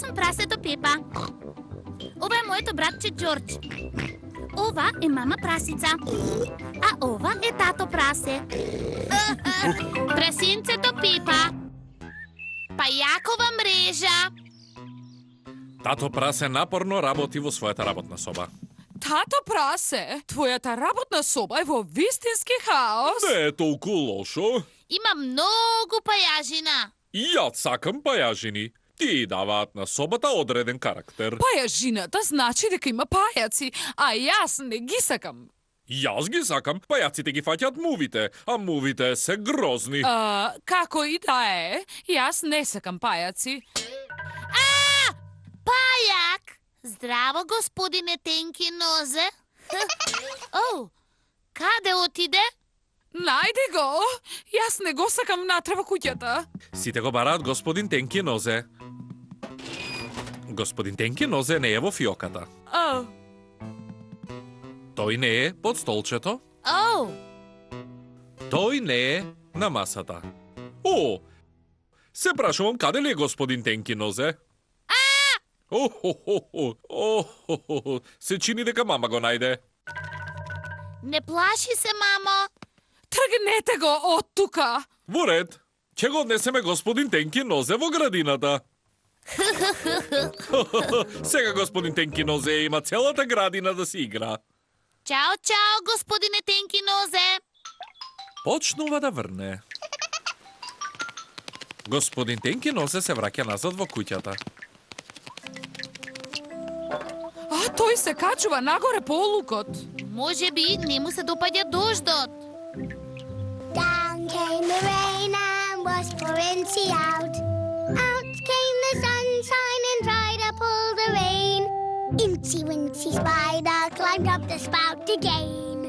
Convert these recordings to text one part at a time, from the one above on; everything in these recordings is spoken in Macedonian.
съм прасето Пепа. Ова е моето братче Джордж. Ова е мама прасица. А ова е тато прасе. Прасинцето Пепа. Пајакова мрежа. Тато прасе напорно работи во својата работна соба. Тато прасе, твојата работна соба е во вистински хаос. Не е толку лошо. Има многу пајажина. И јас сакам пајажини. Тие даваат на собата одреден карактер. Пајажината значи дека има пајаци, а јас не ги сакам. Јас ги сакам, пајаците ги фаќаат мувите, а мувите се грозни. Како и да е, јас не сакам пајаци. Пајак! Здраво, господине Тенки нозе. О, каде отиде? Најде го! Јас не го сакам натре во куќата. Сите го бараат господин Тенки нозе. Господин Тенки нозе не е во фиоката. Тој не е под столчето. О, Тој не е на масата. О, се прашувам каде ли е господин Тенки нозе? Се чини дека мама го најде. не плаши се, мамо. Тргнете го од тука. Во ред, ќе го однесеме господин Тенки нозе во градината. Сега господин Тенки нозе има целата градина да си игра. Чао, чао, господине Тенки нозе. Почнува да врне. Господин Тенки нозе се враќа назад во куќата. Тој се качува нагоре по олукот. Може би не му се допаѓа дождот. Down came the rain and washed poor Incy out. Out came the sunshine and tried to pull the rain. Incy Wincy Spider climbed up the spout again.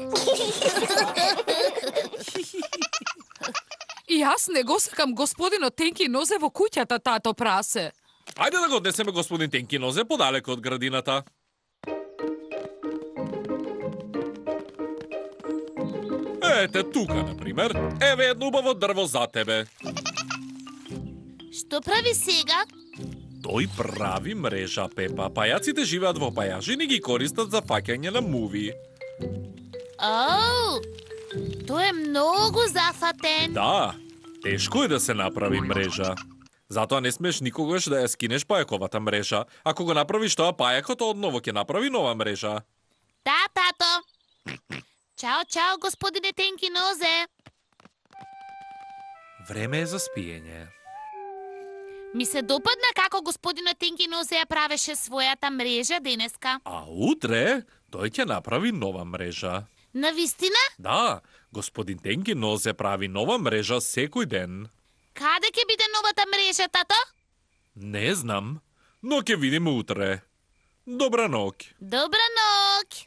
И јас не го сакам господинот Тенки нозе во куќата, тато прасе. Ајде да го однесеме господин Тенки нозе подалеку од градината. Ете тука, например. Еве едно убаво дрво за тебе. Што прави сега? Тој прави мрежа, Пепа. Пајаците живеат во пајажини и ги користат за фаќање на муви. Оу, тој е многу зафатен. Да, тешко е да се направи мрежа. Затоа не смеш никогаш да ја скинеш пајаковата мрежа. Ако го направиш тоа, пајакот одново ќе направи нова мрежа. Да, тато. Чао, чао, господине Тенки нозе. Време е за спиење. Ми се допадна како господинот Тенки нозе ја правеше својата мрежа денеска. А утре тој ќе направи нова мрежа. Навистина? Да, господин Тенки нозе прави нова мрежа секој ден. Каде ќе биде новата мрежа, тато? Не знам, но ќе видиме утре. Добра ноќ. Добра ноќ.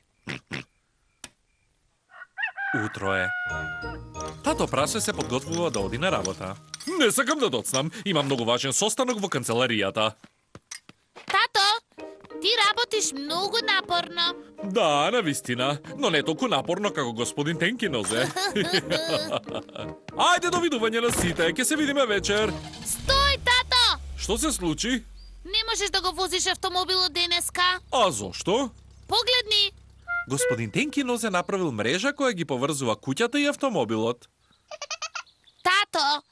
Утро е. Тато прасе се подготвува да оди на работа. Не сакам да доцнам, има многу важен состанок во канцеларијата. Тато, ти работиш многу напорно. Да, навистина, но не толку напорно како господин Тенки нозе. Ајде до видување на сите, ќе се видиме вечер. Стој, тато! Што се случи? Не можеш да го возиш автомобилот денеска. А зошто? Погледни. Господин Тенки нозе направил мрежа која ги поврзува куќата и автомобилот. Тато,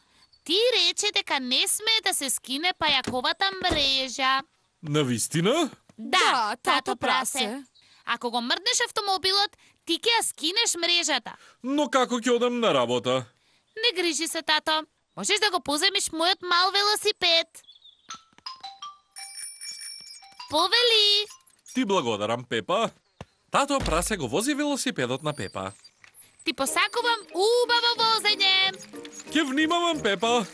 ти рече дека не смее да се скине пајаковата мрежа. Навистина? Да, тато прасе. Ако го мрднеш автомобилот, ти ќе ја скинеш мрежата. Но како ќе одам на работа? Не грижи се, тато. Можеш да го поземиш мојот мал велосипед. Повели! Ти благодарам, Пепа. Тато прасе го вози велосипедот на Пепа. Ти посакувам убаво возење. Ќе внимавам, Пепа.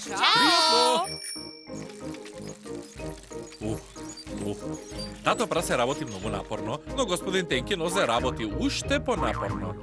Чао! Тато прасе работи многу напорно, но господин Тенки нозе работи уште понапорно.